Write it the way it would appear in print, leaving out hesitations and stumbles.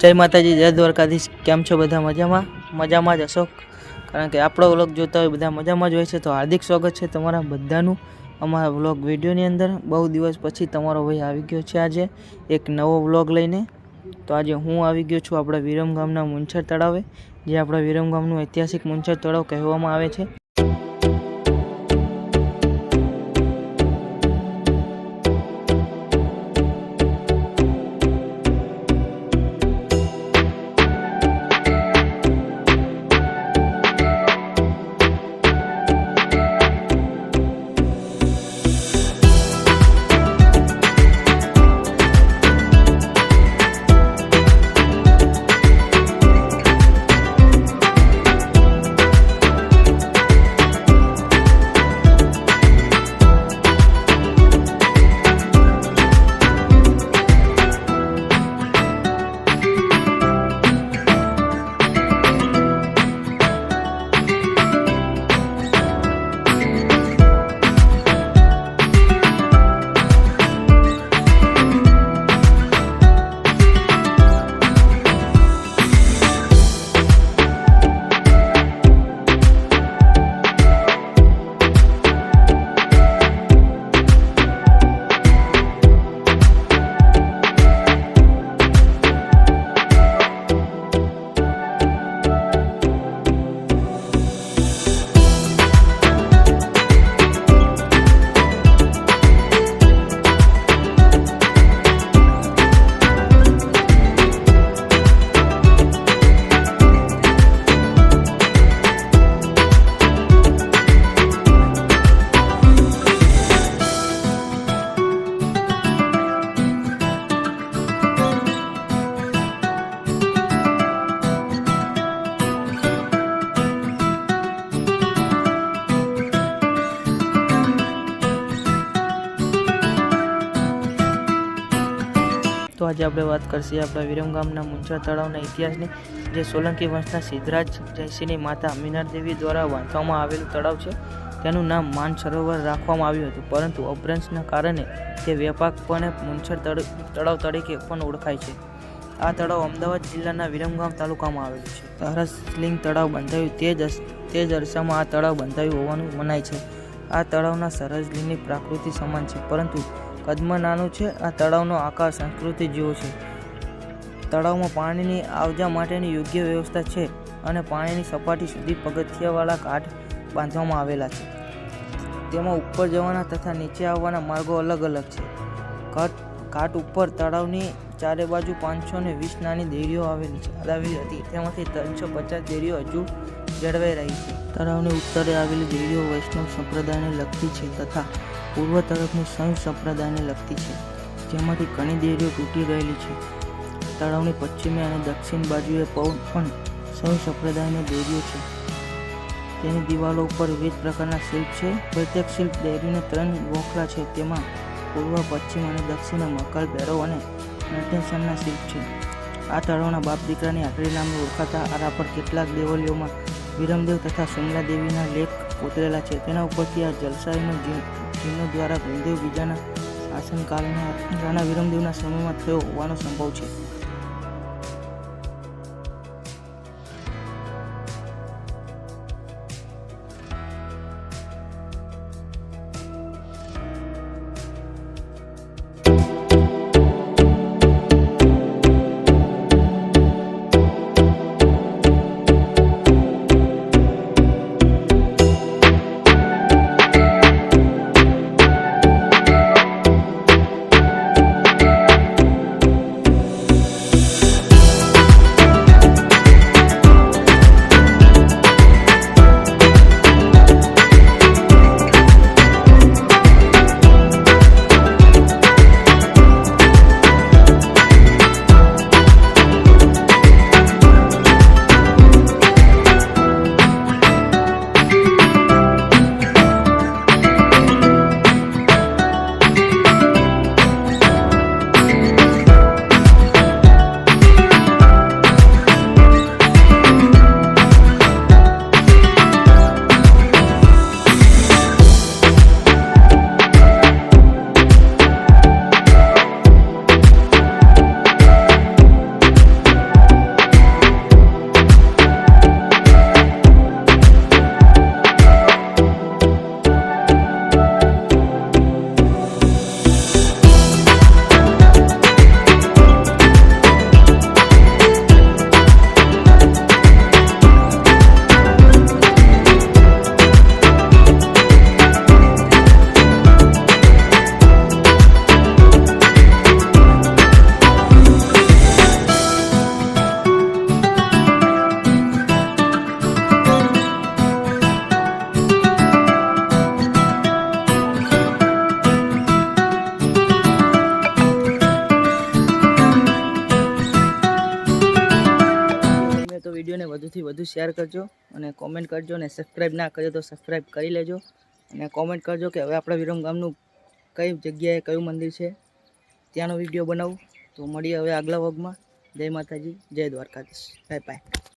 जय माताजी, जय द्वारकाधीश। केम छो बधा? मजामां ज हशो, कारण के आपणो व्लॉग जोता होय बधा मजामां ज होय छे। तो हार्दिक स्वागत छे तमारा बधानुं अमारा व्लॉग विडियोनी अंदर। बहु दिवस पछी तमारो भाई आवी गयो छे आजे एक नवो व्लॉग लईने। तो आज हूँ आवी गयो छुं आपणा विरम गामना मुंछर तळावे, जे आपणा विरम गामनुं ऐतिहासिक मुंछर तळाव कहेवामां आवे छे। तो आज आप बात करशे अपना विरम गामना मुंछर तळावना इतिहासनी, जे सोलंकी वंशना सिद्धराज जयसिंहनी माता मीनार देवी द्वारा बांधवामां आवेलुं तळाव छे। तेनुं नाम मान सरोवर राखवामां आव्युं हतुं, परंतु अपभ्रंशना कारणे ते व्यापकपणे मुंछर तळाव तरीके पण ओळखाय छे। आ तळाव अमदावाद जिल्लाना विरमगाम तालुकामां आवेलुं छे। सरसलिंग तळाव बंधायुं ते ज अरसामां आ तळाव बंधायुं होવાનું મનાય છે। આ તળાવના સરસલિંગની પ્રકૃતિ સમાન છે, પરંતુ કદમાં નાનું છે। આ તળાવનો આકાર સંસ્કૃતિ જેવો છે। તળાવમાં પાણીની આવજા માટેની યોગ્ય વ્યવસ્થા છે અને પાણીની સપાટી સુધી પગથિયાવાળા ઘાટ બાંધવામાં આવેલા છે। તેમાં ઉપર જવાના તથા નીચે આવવાના માર્ગો અલગ અલગ છે। ઘાટ ઉપર તળાવની ચારે બાજુ 520 નાની દેરીઓ આવેલી હતી, તેમાંથી 350 દેરીઓ હજુ જળવાઈ રહી છે। તળાવની ઉત્તરે આવેલી દેરીઓ વૈષ્ણવ સંપ્રદાયને લગતી છે તથા પૂર્વ તરફની સંયુક્ત સંપ્રદાયને લગતી છે, જેમાંથી ઘણી દેરીઓ તૂટી રહેલી છે। તળાવની પશ્ચિમે અને દક્ષિણ બાજુએ પણ સંયુક્ત સંપ્રદાયની દેરીઓ છે। તેની દિવાલો ઉપર વિવિધ પ્રકારના શિલ્પ છે। પ્રત્યેક શિલ્પ દેરીને 3 ગોખલા છે, તેમાં પૂર્વ, પશ્ચિમ અને દક્ષિણે મકાલ, ભૈરવ અને નરસિંહના શિલ્પ છે। આ તળાવના બાપ દીકરાની આખરી નામે ઓળખાતા આરા પર કેટલાક દેવલીઓમાં વિરમદેવ તથા સુમલા દેવીના લેખ કોતરેલા છે। તેના ઉપરથી આ જલસાઈનો ચિહ્નો દ્વારા ભીમદેવ બીજાના શાસનકાળના રાણા વિરમદેવના સમયમાં થયો હોવાનો સંભવ છે। વિડીયોને વધુથી વધુ શેર કરજો અને કોમેન્ટ કરજો, અને સબસ્ક્રાઈબ ના કરજો તો સબસ્ક્રાઈબ કરી લેજો, અને કોમેન્ટ કરજો કે હવે આપણા વિરમગામનું કઈ જગ્યાએ કયું મંદિર છે ત્યાંનો વિડીયો બનાવું. તો મળીએ હવે આગલા વ્લોગમાં. જય માતાજી, જય દ્વારકાધીશ, બાય બાય.